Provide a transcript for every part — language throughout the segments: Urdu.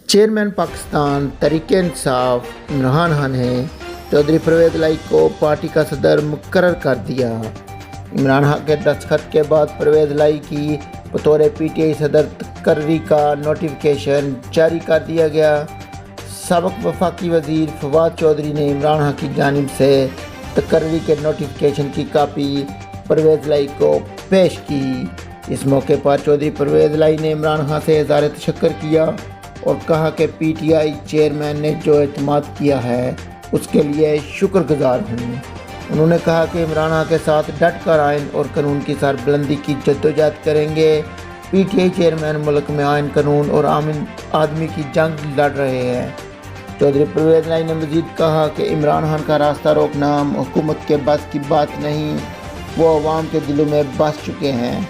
چیئرمین پاکستان تحریک انصاف عمران خان نے چودھری پرویز الہی کو پارٹی کا صدر مقرر کر دیا۔ عمران خان کے دستخط کے بعد پرویز الہی کی بطور پی ٹی آئی صدر تقرری کا نوٹیفیکیشن جاری کر دیا گیا۔ سابق وفاقی وزیر فواد چودھری نے عمران خان کی جانب سے تقرری کے نوٹیفیکیشن کی کاپی پرویز الہی کو پیش کی۔ اس موقع پر چودھری پرویز الہی نے عمران خان سے اظہار تشکر کیا اور کہا کہ پی ٹی آئی چیئرمین نے جو اعتماد کیا ہے اس کے لیے شکر گزار ہوں۔ انہوں نے کہا کہ عمران خان کے ساتھ ڈٹ کر آئین اور قانون کی سربلندی کی جدوجہد کریں گے۔ پی ٹی آئی چیئرمین ملک میں آئین قانون اور عام آدمی کی جنگ لڑ رہے ہیں۔ چودھری پرویز الہی نے مزید کہا کہ عمران خان کا راستہ روکنا حکومت کے بس کی بات نہیں، وہ عوام کے دلوں میں بس چکے ہیں۔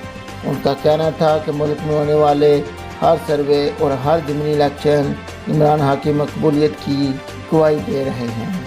ان کا کہنا تھا کہ ملک میں ہونے والے ہر سروے اور ہر ضمنی الیکشن عمران خان کی مقبولیت کی گواہی دے رہے ہیں۔